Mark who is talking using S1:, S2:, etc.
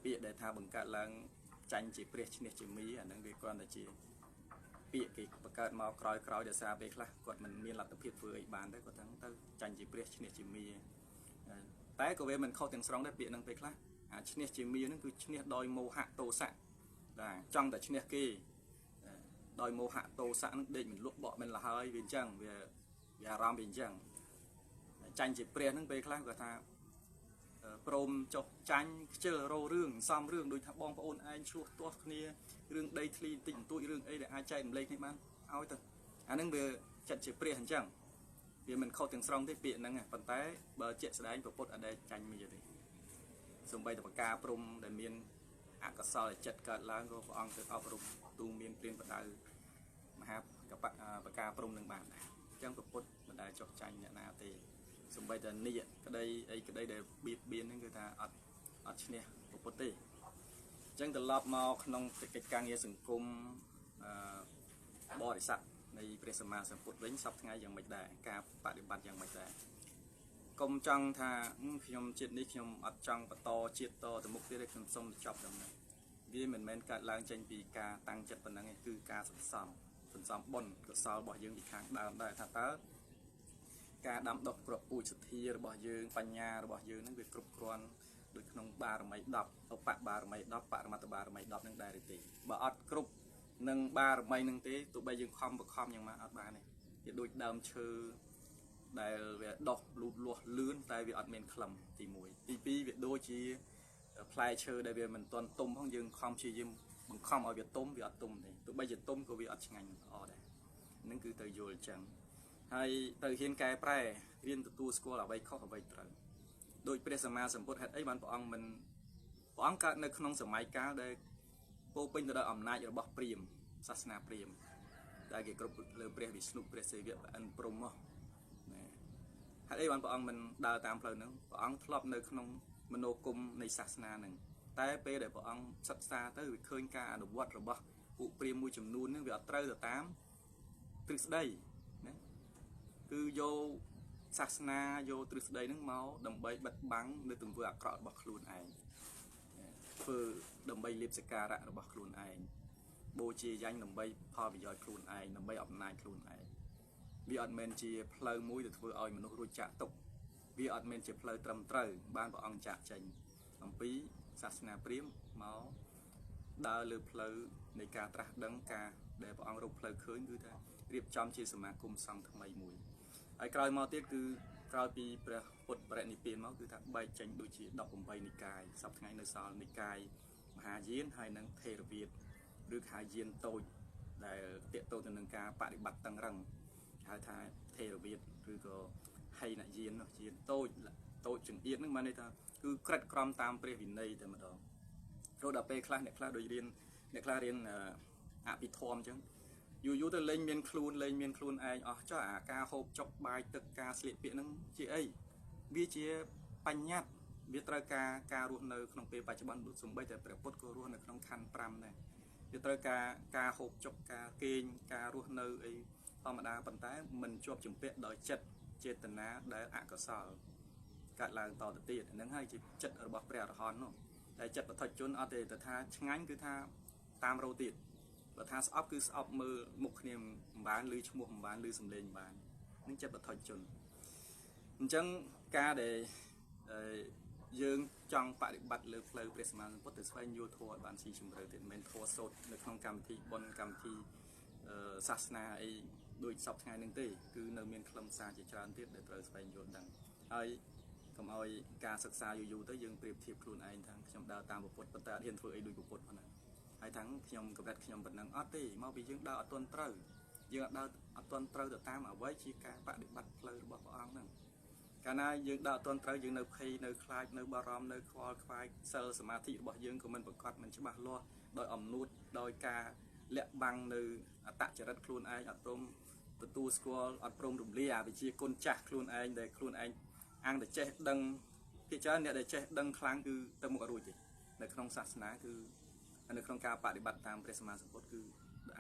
S1: ពាក្យដែលថាបង្កើតឡើងចាញ់ជាព្រះឈ្នះជាមីអានឹងវាគ្រាន់តែជាពាក្យគេបង្កើតមកក្រោយដោយសារពេលខ្លះគាត់មិនមានលទ្ធភាពធ្វើអីបានទេគាត់ថាទៅចាញ់ជាព្រះឈ្នះជាមីតែក៏វាមិនខុសទាំងស្រុងដែរពាក្យហ្នឹងពេលខ្លះអាឈ្នះជាមីហ្នឹងគឺឈ្នះដោយមោហៈទោសៈបាទចង់តែឈ្នះគេដោយមោហៈទោសៈហ្នឹងដេកមិនលក់បកមិនលហើយវាអញ្ចឹងវាអារម្មណ៍វាអញ្ចឹងចាញ់ជាព្រះហ្នឹងពេលខ្លះគាត់ថាព្រមចុះចាញ់ខ្ជិលរោរឿងសំរឿងដូចថាបងប្អូនឯងឆ្លោះទាស់គ្នារឿងដីធ្លីតិចបន្តួចរឿងអីដែលអាចចែករំលែកគ្នាបានឲ្យទៅអាហ្នឹងវាចិត្តជាព្រះអញ្ចឹងវាមិនខុសទាំងស្រុងទេពាក្យហ្នឹងប៉ុន្តែបើជាក់ស្ដែងពុទ្ធអត់ដែលចាញ់មីទេសំបីតបការព្រំដែលមានអកុសលចិត្តកើតឡើងក៏ព្រះអង្គទៅអប់រំទូមានព្រានបដៅមហាបការព្រំនឹងបានដែរអញ្ចឹងពុទ្ធមិនដែលចុះចាញ់អ្នកណាទេសំបីតែនេះក្តីអីក្តីដែលបៀតបៀនហ្នឹងគឺថាអត់ឈ្នះពុទ្ធទេអញ្ចឹងត្រឡប់មកក្នុងកិច្ចការងារសង្គមបរិស័ទនៃព្រះសម្មាសម្ពុទ្ធវិញសពថ្ងៃយ៉ាងម៉េចដែរការបដិបត្តិយ៉ាងម៉េចដែរកុំចង់ថាខ្ញុំជាតិនេះខ្ញុំអត់ចង់បន្តជាតិតទៅមុខទៀតទេខ្ញុំសូមចប់ដល់នេះវាមិនមែនកើតឡើងចេញពីការតាំងចិត្តប៉ុណ្ណឹងទេគឺការសន្សំបុណ្យកុសលរបស់យើងពីខាងដើមដែរថាតើការដាំដុះគ្រាប់ពូជសទ្ធារបស់យើងបញ្ញារបស់យើងហ្នឹងវាគ្រប់គ្រាន់ដូចក្នុងបារមី10ឧបបារមី10បរមត្តបារមី10នឹងដែរទេបើអត់គ្រប់នឹងបារមីនឹងទេទោះបីយើងខំបខំយ៉ាងម៉េចអត់បានទេវាដូចដើមឈើដែលវាដុះលូតលាស់លឿនតែវាអត់មានក្លឹមទី1ទី2វាដូចជាផ្លែឈើដែលវាមិនទាន់ទុំផងយើងខំព្យាយាមបង្ខំឲ្យវាទុំវាអត់ទុំទេទោះបីជាទុំក៏វាអត់ឆ្ងាញ់ល្អដែរហ្នឹងគឺទៅយល់អញ្ចឹងហើយទៅហ៊ានកែប្រែរៀនទទួលស្គាល់អ្វីខុសអ្វីត្រូវដោយព្រះសម្មាសម្ពុទ្ធហេតុអីបានព្រះអង្គកើតនៅក្នុងសម័យកាលដែលពោពេញទៅដោយអំណាចរបស់ព្រាហ្មណ៍សាសនាព្រាហ្មណ៍ដែលគេគ្រប់លើព្រះវិស្ណុព្រះសិវៈព្រះឥន្ទព្រហ្មហេតុអីបានព្រះអង្គមិនដើរតាមផ្លូវហ្នឹងព្រះអង្គធ្លាប់នៅក្នុងមនោគមនៃសាសនាហ្នឹងតែពេលដែលព្រះអង្គសិក្សាទៅវាឃើញការអនុវត្តរបស់ពួកព្រាហ្មណ៍មួយចំនួនហ្នឹងវាអត់ត្រូវទៅតាមទ្រឹស្ដីណាគឺយកសាសនាយកទ្រឹស្ដីហ្នឹងមកដើម្បីបិទបាំងនៅទង្វើអាក្រក់របស់ខ្លួនឯងធ្វើដើម្បីលៀបសក្ការៈរបស់ខ្លួនឯងបូជាយ៉ាញ់ដើម្បីផលប្រយោជន៍ខ្លួនឯងដើម្បីអំណាចខ្លួនឯងវាអត់មែនជាផ្លូវមួយដែលធ្វើឲ្យមនុស្សរួចចាកទុកវាអត់មែនជាផ្លូវត្រឹមត្រូវបានព្រះអង្គចាក់ចេញអំពីសាសនាព្រាហ្មណ៍មកដើរលើផ្លូវនៃការត្រាស់ដឹងការដែលព្រះអង្គរកផ្លូវឃើញគឺថារៀបចំជាសមាគមសង្ឃថ្មីមួយហើយក្រោយមកទៀតគឺក្រោយពីព្រះពុទ្ធបរិនិព្វានមកគឺថាបែកចេញដូចជា18និកាយសប្តាហ៍ថ្ងៃនៅសល់និកាយមហាយានហើយនឹងថេរវាទឬខហាយានតូចដែលតេតទៅនឹងការបដិបត្តិតឹងរឹងហៅថាថេរវាទឬក៏ហីនយានយានតូចចង្អៀតហ្នឹងបានន័យថាគឺក្រិតក្រមតាមព្រះវិន័យតែម្ដងព្រោះដល់ពេលខ្លះអ្នកខ្លះដូចរៀនអ្នកខ្លះរៀនអភិធម្មអញ្ចឹងយូរទៅលេងមានខ្លួនឯងអស់ចុះអាការហូបចុកបាយទឹកការស្លៀកពាក់ហ្នឹងជាអីវាជាបញ្ញត្តិវាត្រូវការរស់នៅក្នុងពេលបច្ចុប្បន្នដូចសំបីតែព្រះពុទ្ធក៏រស់នៅក្នុងខណ្ឌ5ដែរវាត្រូវការហូបចុកការគេងការរស់នៅអីធម្មតាប៉ុន្តែមិនជាប់ជំពាក់ដោយចិត្តចេតនាដែលអកុសលកើតឡើងតទៅទៀតហ្នឹងហើយជាចិត្តរបស់ព្រះអរហន្តនោះតែចិត្តបឋិជនអត់ទេតែថាឆ្ងាញ់គឺថាតាមរោទៀតបើថាស្អប់គឺស្អប់មើលមុខគ្នាមិនបានឮឈ្មោះមិនបានឮសំឡេងមិនបាននឹងចិត្តបឋិជនអញ្ចឹងការដែលយើងចង់បដិបត្តិលើផ្លូវព្រះសម្មាសម្ពុទ្ធទៅស្វែងយល់ធម៌ឲ្យបានស៊ីជម្រៅទៀតមិនមែនធម៌សូត្រនៅក្នុងកម្មវិធីបុណ្យកម្មវិធីសាសនាអីដូចសពថ្ងៃហ្នឹងទេគឺនៅមានខ្លឹមសារជាច្រើនទៀតដែលត្រូវស្វែងយល់ដឹងហើយកុំឲ្យការសិក្សាយូរទៅយើងប្រៀបធៀបខ្លួនឯងថាខ្ញុំដើរតាមពុទ្ធប៉ុន្តែអត់ហ៊ានធ្វើអីដូចពុទ្ធប៉ុណ្ណាហើយថាខ្ញុំកម្រិតខ្ញុំប៉ុណ្ណឹងអត់ទេមកពីយើងដើរអត់ទាន់ត្រូវយើងដើរអត់ទាន់ត្រូវទៅតាមអ្វីជាការបដិបត្តិផ្លូវរបស់ព្រះអង្គហ្នឹងកាលណាយើងដើរអត់ទាន់ត្រូវយើងនៅភ័យនៅខ្លាចនៅបារម្ភនៅខ្វល់ខ្វាយសិលសមាធិរបស់យើងក៏មិនប្រកបមិនច្បាស់លាស់ដោយអំនួតដោយការលាក់បាំងនៅអត្តចរិតខ្លួនឯងអត់ព្រមទទួលស្គាល់អត់ព្រមរំលាយអាវិជាគុណចាស់ខ្លួនឯងដែលខ្លួនឯងអង្គតែចេះដឹងភាគច្រើនអ្នកដែលចេះដឹងខ្លាំងគឺទៅមុខអរួចទេនៅក្នុងសាសនាគឺនៅក្នុងការបដិបត្តិតាមព្រះសម្មាសម្ពុទ្ធគឺ